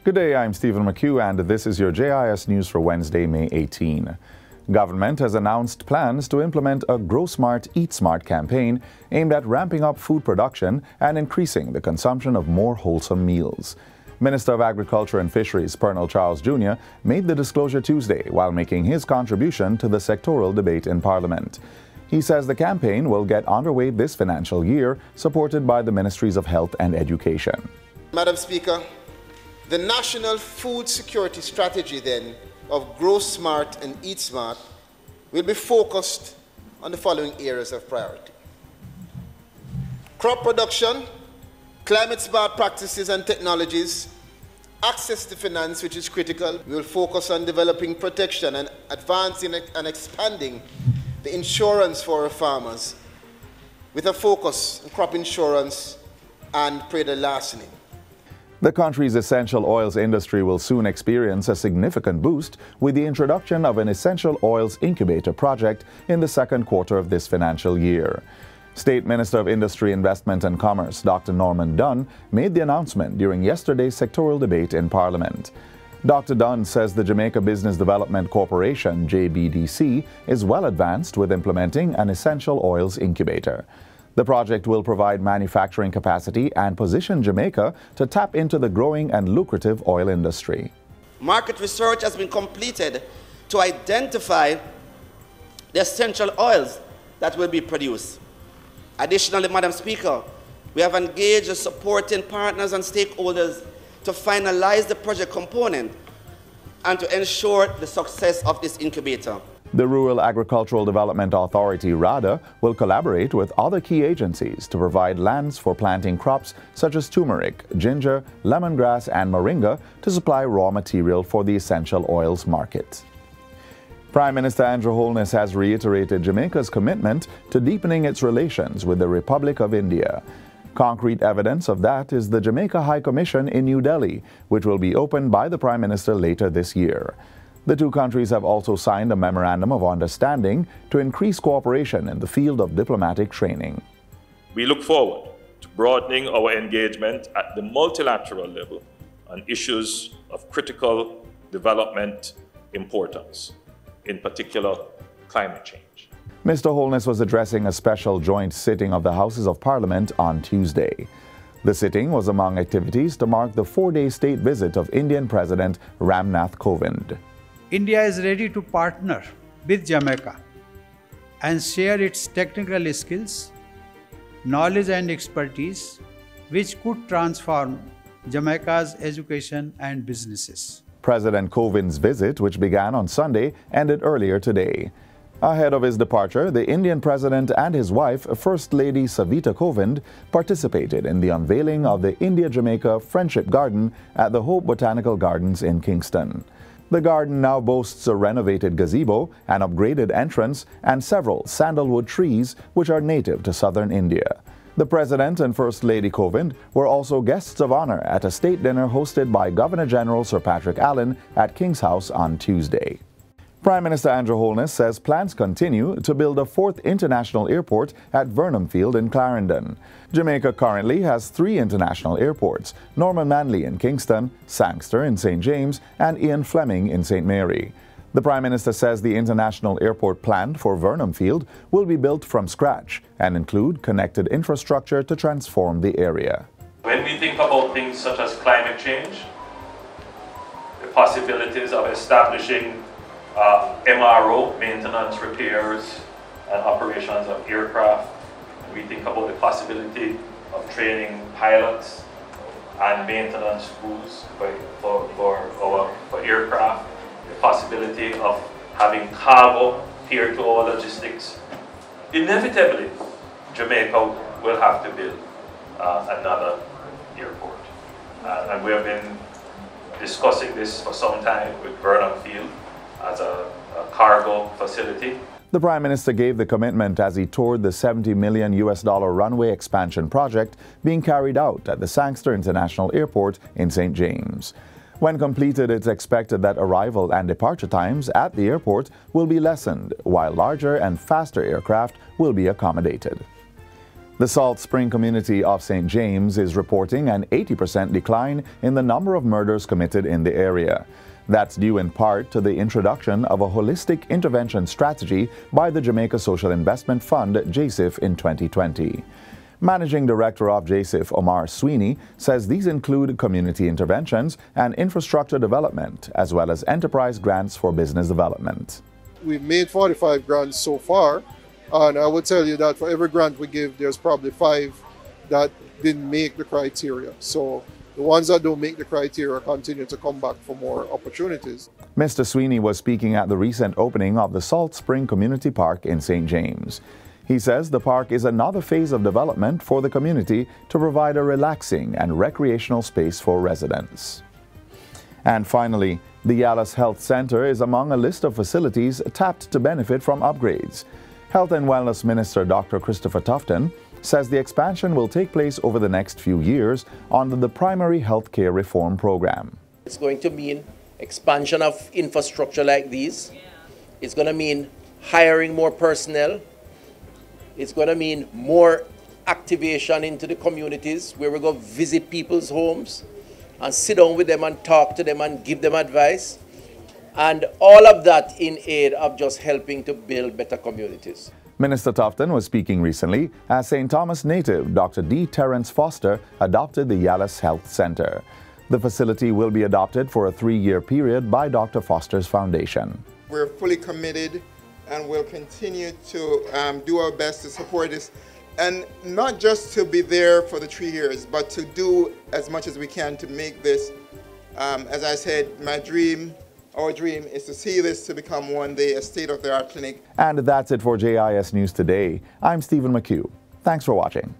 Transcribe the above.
Good day, I'm Stephen McHugh, and this is your JIS News for Wednesday, May 18. Government has announced plans to implement a Grow Smart, Eat Smart campaign aimed at ramping up food production and increasing the consumption of more wholesome meals. Minister of Agriculture and Fisheries Pernell Charles Jr. made the disclosure Tuesday while making his contribution to the sectoral debate in Parliament. He says the campaign will get underway this financial year, supported by the Ministries of Health and Education. Madam Speaker, the National Food Security Strategy, then, of Grow Smart and Eat Smart will be focused on the following areas of priority: crop production, climate-smart practices and technologies, access to finance, which is critical. We will focus on developing protection and advancing and expanding the insurance for our farmers, with a focus on crop insurance and predator larceny. The country's essential oils industry will soon experience a significant boost with the introduction of an essential oils incubator project in the second quarter of this financial year. State Minister of Industry, Investment and Commerce, Dr. Norman Dunn, made the announcement during yesterday's sectoral debate in Parliament. Dr. Dunn says the Jamaica Business Development Corporation, JBDC, is well advanced with implementing an essential oils incubator. The project will provide manufacturing capacity and position Jamaica to tap into the growing and lucrative oil industry. Market research has been completed to identify the essential oils that will be produced. Additionally, Madam Speaker, we have engaged the supporting partners and stakeholders to finalize the project component and to ensure the success of this incubator. The Rural Agricultural Development Authority, RADA, will collaborate with other key agencies to provide lands for planting crops such as turmeric, ginger, lemongrass, and moringa to supply raw material for the essential oils market. Prime Minister Andrew Holness has reiterated Jamaica's commitment to deepening its relations with the Republic of India. Concrete evidence of that is the Jamaica High Commission in New Delhi, which will be opened by the Prime Minister later this year. The two countries have also signed a memorandum of understanding to increase cooperation in the field of diplomatic training. We look forward to broadening our engagement at the multilateral level on issues of critical development importance, in particular climate change. Mr. Holness was addressing a special joint sitting of the Houses of Parliament on Tuesday. The sitting was among activities to mark the 4-day state visit of Indian President Ramnath Kovind. India is ready to partner with Jamaica and share its technical skills, knowledge and expertise, which could transform Jamaica's education and businesses. President Kovind's visit, which began on Sunday, ended earlier today. Ahead of his departure, the Indian president and his wife, First Lady Savita Kovind, participated in the unveiling of the India-Jamaica Friendship Garden at the Hope Botanical Gardens in Kingston. The garden now boasts a renovated gazebo, an upgraded entrance, and several sandalwood trees which are native to southern India. The President and First Lady Kovind were also guests of honor at a state dinner hosted by Governor-General Sir Patrick Allen at King's House on Tuesday. Prime Minister Andrew Holness says plans continue to build a 4th international airport at Vernon Field in Clarendon. Jamaica currently has 3 international airports: Norman Manley in Kingston, Sangster in St. James, and Ian Fleming in St. Mary. The Prime Minister says the international airport planned for Vernon Field will be built from scratch and include connected infrastructure to transform the area. When we think about things such as climate change, the possibilities of establishing MRO, maintenance, repairs, and operations of aircraft. We think about the possibility of training pilots and maintenance schools for aircraft, the possibility of having cargo peer-to-all logistics. Inevitably, Jamaica will have to build another airport. And we have been discussing this for some time with Vernon Field as a cargo facility. The Prime Minister gave the commitment as he toured the $70 million runway expansion project being carried out at the Sangster International Airport in St. James. When completed, it's expected that arrival and departure times at the airport will be lessened, while larger and faster aircraft will be accommodated. The Salt Spring community of St. James is reporting an 80% decline in the number of murders committed in the area. That's due in part to the introduction of a holistic intervention strategy by the Jamaica Social Investment Fund, JSIF, in 2020. Managing Director of JSIF, Omar Sweeney, says these include community interventions and infrastructure development, as well as enterprise grants for business development. We've made 45 grants so far, and I would tell you that for every grant we give, there's probably 5 that didn't make the criteria. So the ones that don't make the criteria continue to come back for more opportunities. Mr. Sweeney was speaking at the recent opening of the Salt Spring Community Park in St. James. He says the park is another phase of development for the community to provide a relaxing and recreational space for residents. And finally, the Yalas Health Center is among a list of facilities tapped to benefit from upgrades. Health and Wellness Minister Dr. Christopher Tufton says the expansion will take place over the next few years under the Primary Health Care Reform Program. It's going to mean expansion of infrastructure like these. It's going to mean hiring more personnel. It's going to mean more activation into the communities where we go visit people's homes and sit down with them and talk to them and give them advice. And all of that in aid of just helping to build better communities. Minister Tufton was speaking recently as St. Thomas native Dr. D. Terence Foster adopted the Yalas Health Center. The facility will be adopted for a 3-year period by Dr. Foster's foundation. We're fully committed and will continue to do our best to support this. And not just to be there for the 3 years, but to do as much as we can to make this, as I said, our dream is to see this to become one day a state-of-the-art clinic. And that's it for JIS News Today. I'm Stephen McHugh. Thanks for watching.